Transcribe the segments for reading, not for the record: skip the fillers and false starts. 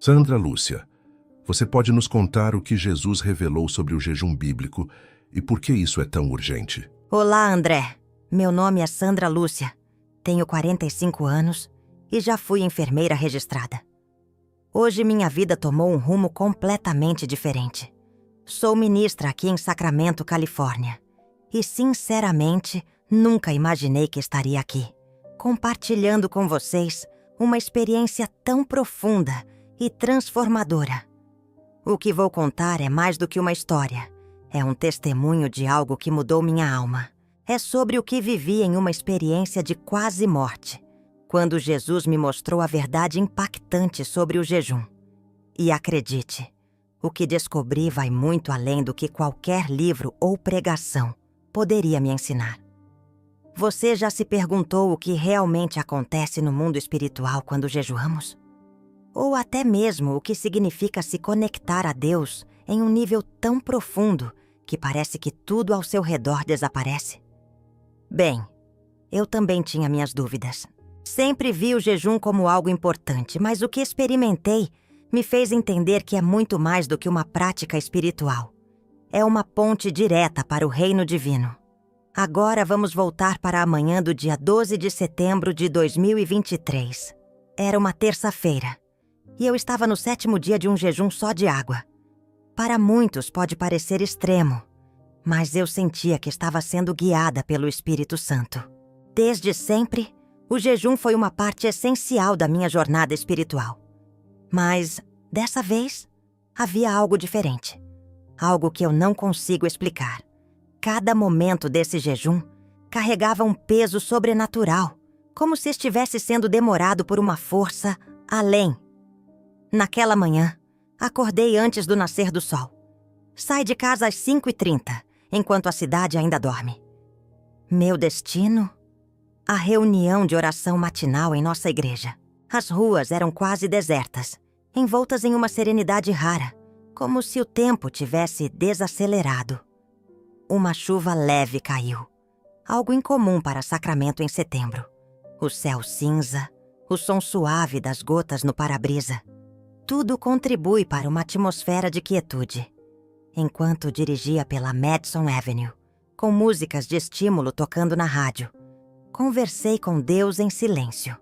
Sandra Lúcia, você pode nos contar o que Jesus revelou sobre o jejum bíblico e por que isso é tão urgente? Olá, André. Meu nome é Sandra Lúcia. Tenho 45 anos e já fui enfermeira registrada. Hoje minha vida tomou um rumo completamente diferente. Sou ministra aqui em Sacramento, Califórnia. E, sinceramente, nunca imaginei que estaria aqui, compartilhando com vocês uma experiência tão profunda e transformadora. O que vou contar é mais do que uma história. É um testemunho de algo que mudou minha alma. É sobre o que vivi em uma experiência de quase morte, quando Jesus me mostrou a verdade impactante sobre o jejum. E acredite, o que descobri vai muito além do que qualquer livro ou pregação poderia me ensinar. Você já se perguntou o que realmente acontece no mundo espiritual quando jejuamos? Ou até mesmo o que significa se conectar a Deus em um nível tão profundo que parece que tudo ao seu redor desaparece? Bem, eu também tinha minhas dúvidas. Sempre vi o jejum como algo importante, mas o que experimentei me fez entender que é muito mais do que uma prática espiritual. É uma ponte direta para o reino divino. Agora vamos voltar para a manhã do dia 12 de setembro de 2023. Era uma terça-feira, e eu estava no 7º dia de um jejum só de água. Para muitos pode parecer extremo, mas eu sentia que estava sendo guiada pelo Espírito Santo. Desde sempre, o jejum foi uma parte essencial da minha jornada espiritual. Mas, dessa vez, havia algo diferente. Algo que eu não consigo explicar. Cada momento desse jejum carregava um peso sobrenatural, como se estivesse sendo demorado por uma força além. Naquela manhã, acordei antes do nascer do sol. Saí de casa às 5h30, enquanto a cidade ainda dorme. Meu destino? A reunião de oração matinal em nossa igreja. As ruas eram quase desertas, envoltas em uma serenidade rara, como se o tempo tivesse desacelerado. Uma chuva leve caiu, algo incomum para Sacramento em setembro. O céu cinza, o som suave das gotas no para-brisa. Tudo contribui para uma atmosfera de quietude. Enquanto dirigia pela Madison Avenue, com músicas de estímulo tocando na rádio, conversei com Deus em silêncio.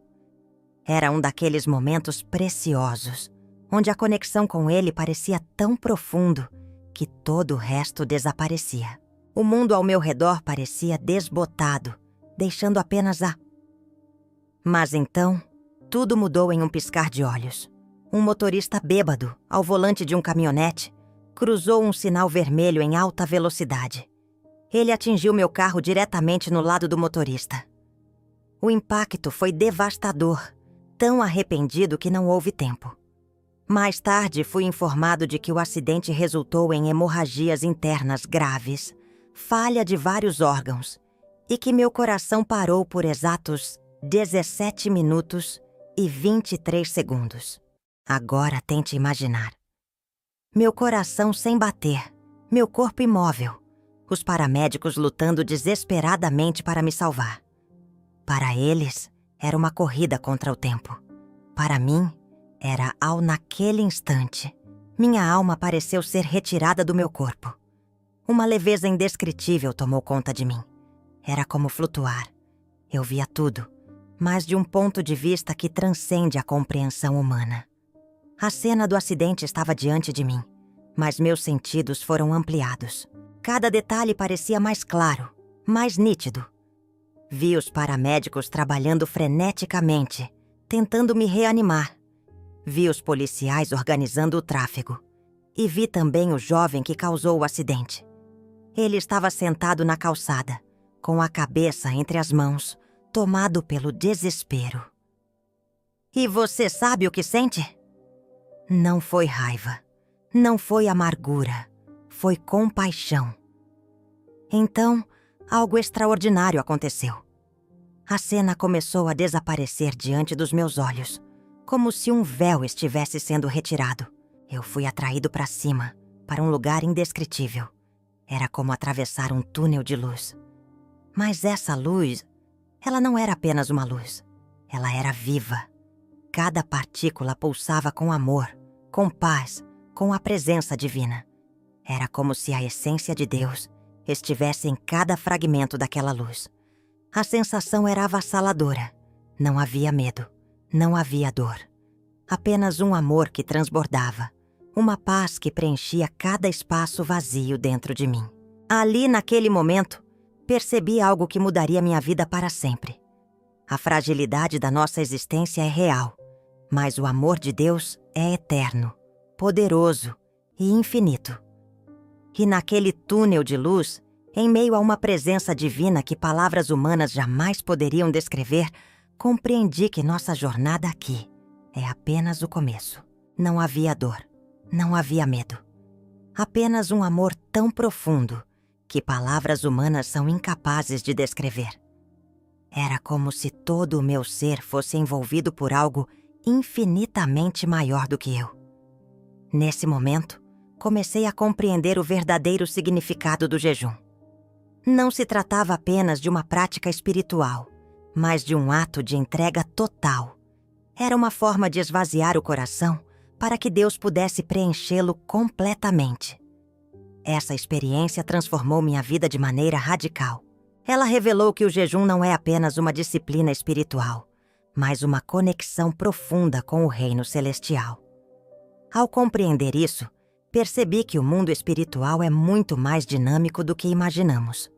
Era um daqueles momentos preciosos, onde a conexão com Ele parecia tão profundo que todo o resto desaparecia. O mundo ao meu redor parecia desbotado, deixando apenas a... Mas então, tudo mudou em um piscar de olhos. Um motorista bêbado, ao volante de um caminhonete, cruzou um sinal vermelho em alta velocidade. Ele atingiu meu carro diretamente no lado do motorista. O impacto foi devastador, tão arrependido que não houve tempo. Mais tarde, fui informado de que o acidente resultou em hemorragias internas graves, falha de vários órgãos, e que meu coração parou por exatos 17 minutos e 23 segundos. Agora tente imaginar. Meu coração sem bater, meu corpo imóvel, os paramédicos lutando desesperadamente para me salvar. Para eles, era uma corrida contra o tempo. Para mim, era ao naquele instante. Minha alma pareceu ser retirada do meu corpo. Uma leveza indescritível tomou conta de mim. Era como flutuar. Eu via tudo, mas de um ponto de vista que transcende a compreensão humana. A cena do acidente estava diante de mim, mas meus sentidos foram ampliados. Cada detalhe parecia mais claro, mais nítido. Vi os paramédicos trabalhando freneticamente, tentando me reanimar. Vi os policiais organizando o tráfego. E vi também o jovem que causou o acidente. Ele estava sentado na calçada, com a cabeça entre as mãos, tomado pelo desespero. E você sabe o que sente? Não foi raiva, não foi amargura, foi compaixão. Então, algo extraordinário aconteceu. A cena começou a desaparecer diante dos meus olhos, como se um véu estivesse sendo retirado. Eu fui atraído para cima, para um lugar indescritível. Era como atravessar um túnel de luz. Mas essa luz, ela não era apenas uma luz. Ela era viva. Cada partícula pulsava com amor, com paz, com a presença divina. Era como se a essência de Deus estivesse em cada fragmento daquela luz. A sensação era avassaladora. Não havia medo, não havia dor. Apenas um amor que transbordava, uma paz que preenchia cada espaço vazio dentro de mim. Ali, naquele momento, percebi algo que mudaria minha vida para sempre. A fragilidade da nossa existência é real, mas o amor de Deus é eterno, poderoso e infinito. E naquele túnel de luz, em meio a uma presença divina que palavras humanas jamais poderiam descrever, compreendi que nossa jornada aqui é apenas o começo. Não havia dor, não havia medo. Apenas um amor tão profundo que palavras humanas são incapazes de descrever. Era como se todo o meu ser fosse envolvido por algo infinitamente maior do que eu. Nesse momento, comecei a compreender o verdadeiro significado do jejum. Não se tratava apenas de uma prática espiritual, mas de um ato de entrega total. Era uma forma de esvaziar o coração para que Deus pudesse preenchê-lo completamente. Essa experiência transformou minha vida de maneira radical. Ela revelou que o jejum não é apenas uma disciplina espiritual, mas uma conexão profunda com o reino celestial. Ao compreender isso, percebi que o mundo espiritual é muito mais dinâmico do que imaginamos.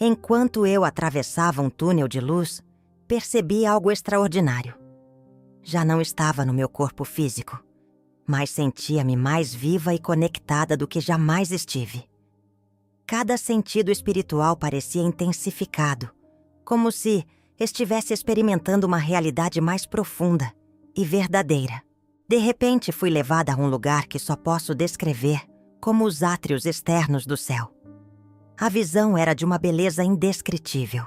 Enquanto eu atravessava um túnel de luz, percebi algo extraordinário. Já não estava no meu corpo físico, mas sentia-me mais viva e conectada do que jamais estive. Cada sentido espiritual parecia intensificado, como se estivesse experimentando uma realidade mais profunda e verdadeira. De repente, fui levada a um lugar que só posso descrever como os átrios externos do céu. A visão era de uma beleza indescritível.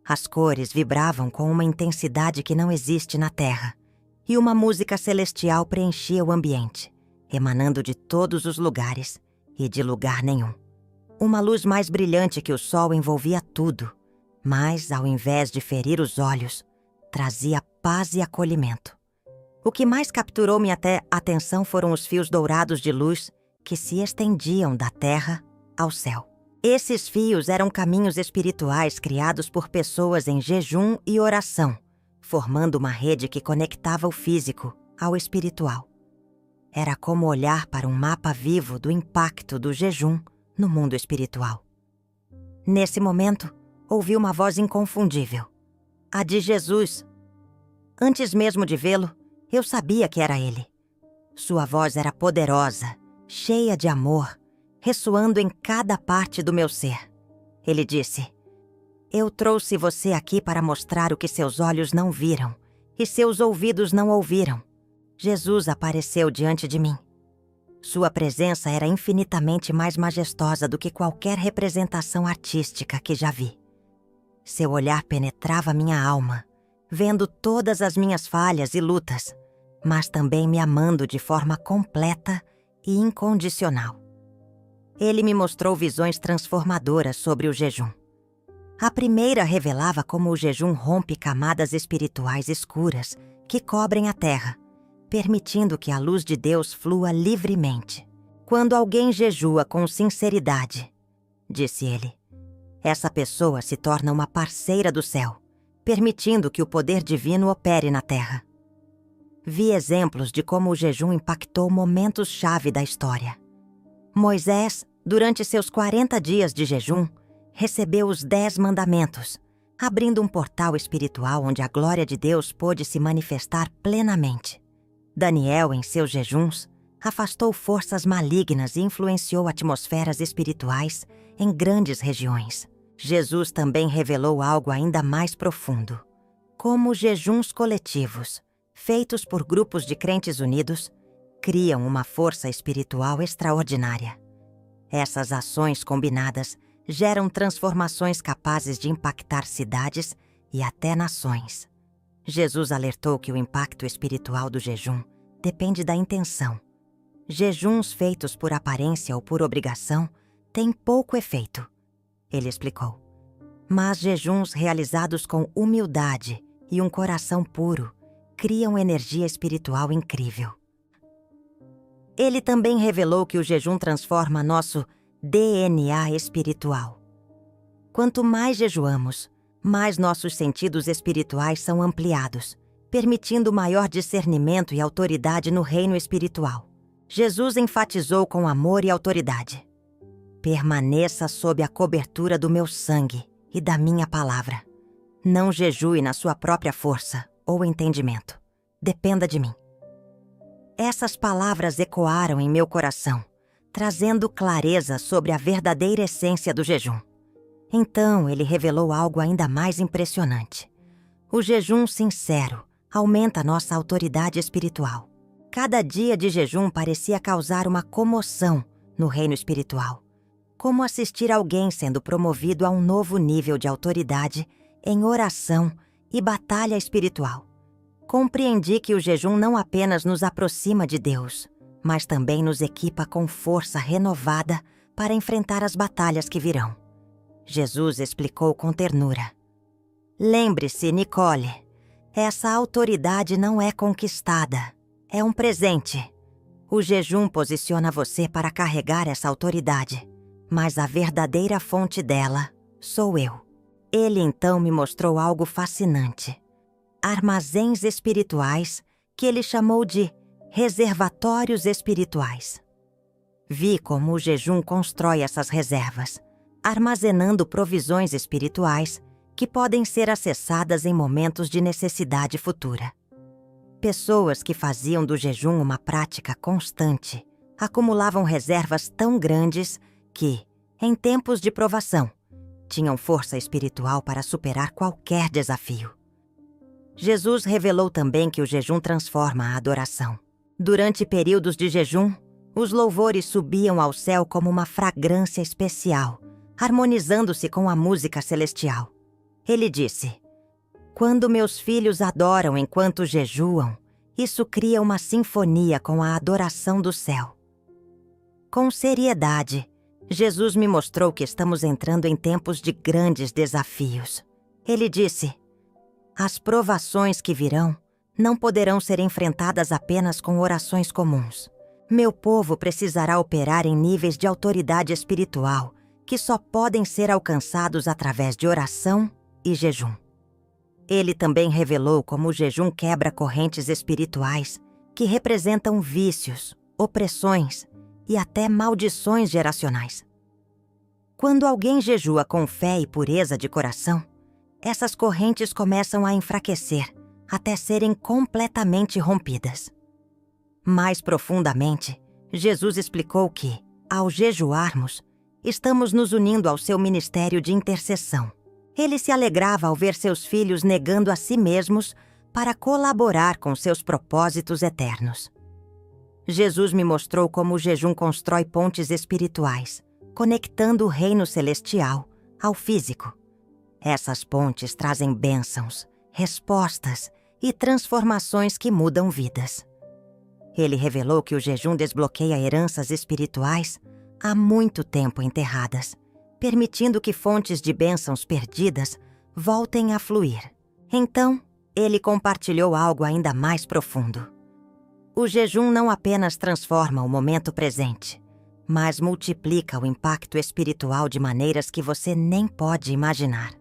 As cores vibravam com uma intensidade que não existe na Terra, e uma música celestial preenchia o ambiente, emanando de todos os lugares e de lugar nenhum. Uma luz mais brilhante que o sol envolvia tudo, mas, ao invés de ferir os olhos, trazia paz e acolhimento. O que mais capturou minha atenção foram os fios dourados de luz que se estendiam da terra ao céu. Esses fios eram caminhos espirituais criados por pessoas em jejum e oração, formando uma rede que conectava o físico ao espiritual. Era como olhar para um mapa vivo do impacto do jejum no mundo espiritual. Nesse momento, ouvi uma voz inconfundível, a de Jesus. Antes mesmo de vê-lo, eu sabia que era ele. Sua voz era poderosa, cheia de amor, ressoando em cada parte do meu ser. Ele disse: "Eu trouxe você aqui para mostrar o que seus olhos não viram e seus ouvidos não ouviram." Jesus apareceu diante de mim. Sua presença era infinitamente mais majestosa do que qualquer representação artística que já vi. Seu olhar penetrava minha alma, vendo todas as minhas falhas e lutas, mas também me amando de forma completa e incondicional. Ele me mostrou visões transformadoras sobre o jejum. A primeira revelava como o jejum rompe camadas espirituais escuras que cobrem a terra, permitindo que a luz de Deus flua livremente. "Quando alguém jejua com sinceridade", disse ele, "essa pessoa se torna uma parceira do céu, permitindo que o poder divino opere na terra." Vi exemplos de como o jejum impactou momentos-chave da história. Moisés, durante seus 40 dias de jejum, recebeu os 10 mandamentos, abrindo um portal espiritual onde a glória de Deus pôde se manifestar plenamente. Daniel, em seus jejuns, afastou forças malignas e influenciou atmosferas espirituais em grandes regiões. Jesus também revelou algo ainda mais profundo. Como jejuns coletivos, feitos por grupos de crentes unidos, criam uma força espiritual extraordinária. Essas ações combinadas geram transformações capazes de impactar cidades e até nações. Jesus alertou que o impacto espiritual do jejum depende da intenção. Jejuns feitos por aparência ou por obrigação têm pouco efeito, ele explicou. Mas jejuns realizados com humildade e um coração puro criam energia espiritual incrível. Ele também revelou que o jejum transforma nosso DNA espiritual. Quanto mais jejuamos, mais nossos sentidos espirituais são ampliados, permitindo maior discernimento e autoridade no reino espiritual. Jesus enfatizou com amor e autoridade: permaneça sob a cobertura do meu sangue e da minha palavra. Não jejue na sua própria força ou entendimento. Dependa de mim. Essas palavras ecoaram em meu coração, trazendo clareza sobre a verdadeira essência do jejum. Então ele revelou algo ainda mais impressionante. O jejum sincero aumenta nossa autoridade espiritual. Cada dia de jejum parecia causar uma comoção no reino espiritual, como assistir alguém sendo promovido a um novo nível de autoridade em oração e batalha espiritual. Compreendi que o jejum não apenas nos aproxima de Deus, mas também nos equipa com força renovada para enfrentar as batalhas que virão. Jesus explicou com ternura: lembre-se, Nicole, essa autoridade não é conquistada, é um presente. O jejum posiciona você para carregar essa autoridade, mas a verdadeira fonte dela sou eu. Ele então me mostrou algo fascinante: armazéns espirituais que ele chamou de reservatórios espirituais. Vi como o jejum constrói essas reservas, armazenando provisões espirituais que podem ser acessadas em momentos de necessidade futura. Pessoas que faziam do jejum uma prática constante acumulavam reservas tão grandes que, em tempos de provação, tinham força espiritual para superar qualquer desafio. Jesus revelou também que o jejum transforma a adoração. Durante períodos de jejum, os louvores subiam ao céu como uma fragrância especial, harmonizando-se com a música celestial. Ele disse: quando meus filhos adoram enquanto jejuam, isso cria uma sinfonia com a adoração do céu. Com seriedade, Jesus me mostrou que estamos entrando em tempos de grandes desafios. Ele disse: as provações que virão não poderão ser enfrentadas apenas com orações comuns. Meu povo precisará operar em níveis de autoridade espiritual que só podem ser alcançados através de oração e jejum. Ele também revelou como o jejum quebra correntes espirituais que representam vícios, opressões e até maldições geracionais. Quando alguém jejua com fé e pureza de coração, essas correntes começam a enfraquecer até serem completamente rompidas. Mais profundamente, Jesus explicou que, ao jejuarmos, estamos nos unindo ao seu ministério de intercessão. Ele se alegrava ao ver seus filhos negando a si mesmos para colaborar com seus propósitos eternos. Jesus me mostrou como o jejum constrói pontes espirituais, conectando o reino celestial ao físico. Essas pontes trazem bênçãos, respostas e transformações que mudam vidas. Ele revelou que o jejum desbloqueia heranças espirituais há muito tempo enterradas, permitindo que fontes de bênçãos perdidas voltem a fluir. Então, ele compartilhou algo ainda mais profundo. O jejum não apenas transforma o momento presente, mas multiplica o impacto espiritual de maneiras que você nem pode imaginar.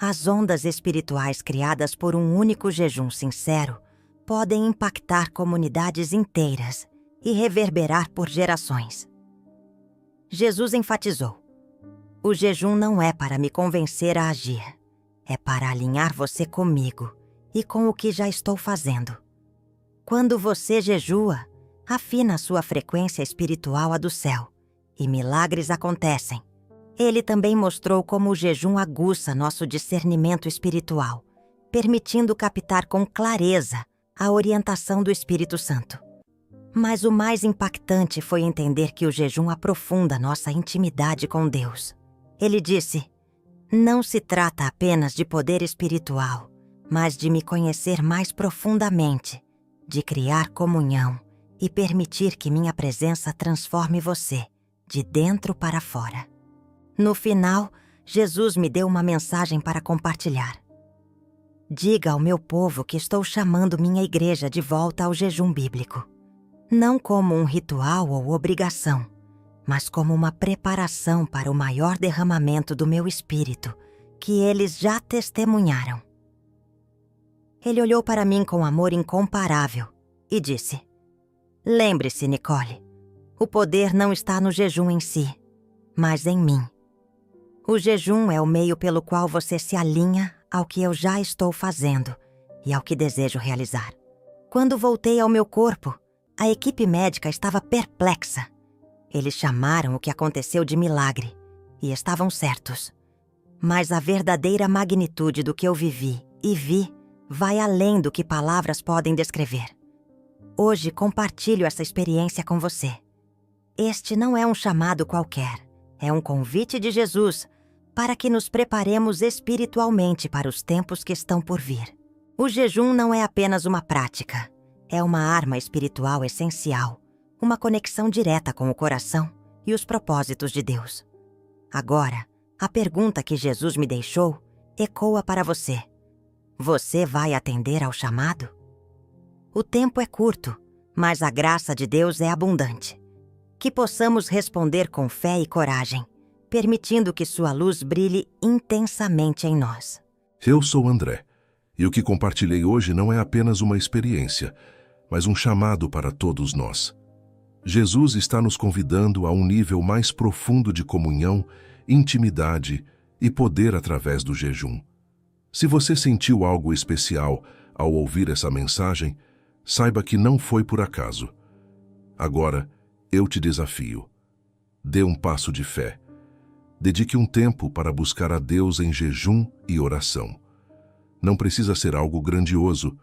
As ondas espirituais criadas por um único jejum sincero podem impactar comunidades inteiras e reverberar por gerações. Jesus enfatizou: o jejum não é para me convencer a agir, é para alinhar você comigo e com o que já estou fazendo. Quando você jejua, afina a sua frequência espiritual à do céu, e milagres acontecem. Ele também mostrou como o jejum aguça nosso discernimento espiritual, permitindo captar com clareza a orientação do Espírito Santo. Mas o mais impactante foi entender que o jejum aprofunda nossa intimidade com Deus. Ele disse: não se trata apenas de poder espiritual, mas de me conhecer mais profundamente, de criar comunhão e permitir que minha presença transforme você, de dentro para fora. No final, Jesus me deu uma mensagem para compartilhar. Diga ao meu povo que estou chamando minha igreja de volta ao jejum bíblico. não como um ritual ou obrigação, mas como uma preparação para o maior derramamento do meu espírito, que eles já testemunharam. Ele olhou para mim com amor incomparável e disse: "Lembre-se, Nicole, o poder não está no jejum em si, mas em mim. O jejum é o meio pelo qual você se alinha ao que eu já estou fazendo e ao que desejo realizar." Quando voltei ao meu corpo, a equipe médica estava perplexa. Eles chamaram o que aconteceu de milagre e estavam certos. Mas a verdadeira magnitude do que eu vivi e vi vai além do que palavras podem descrever. Hoje compartilho essa experiência com você. Este não é um chamado qualquer, é um convite de Jesus para que nos preparemos espiritualmente para os tempos que estão por vir. O jejum não é apenas uma prática, é uma arma espiritual essencial, uma conexão direta com o coração e os propósitos de Deus. Agora, a pergunta que Jesus me deixou ecoa para você. Você vai atender ao chamado? O tempo é curto, mas a graça de Deus é abundante. Que possamos responder com fé e coragem, permitindo que sua luz brilhe intensamente em nós. Eu sou André, e o que compartilhei hoje não é apenas uma experiência, mas um chamado para todos nós. Jesus está nos convidando a um nível mais profundo de comunhão, intimidade e poder através do jejum. Se você sentiu algo especial ao ouvir essa mensagem, saiba que não foi por acaso. Agora, eu te desafio. Dê um passo de fé. Dedique um tempo para buscar a Deus em jejum e oração. Não precisa ser algo grandioso,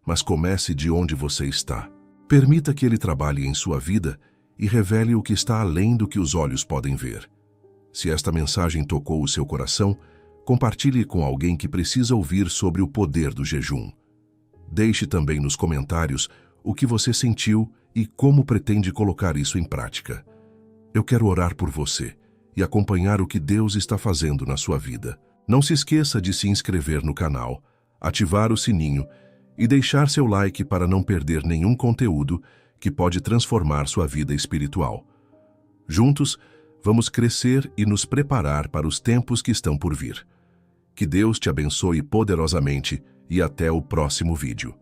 mas comece de onde você está. Permita que Ele trabalhe em sua vida e revele o que está além do que os olhos podem ver. Se esta mensagem tocou o seu coração, compartilhe com alguém que precisa ouvir sobre o poder do jejum. Deixe também nos comentários o que você sentiu e como pretende colocar isso em prática. Eu quero orar por você e acompanhar o que Deus está fazendo na sua vida. Não se esqueça de se inscrever no canal, ativar o sininho e deixar seu like para não perder nenhum conteúdo que pode transformar sua vida espiritual. Juntos, vamos crescer e nos preparar para os tempos que estão por vir. Que Deus te abençoe poderosamente e até o próximo vídeo.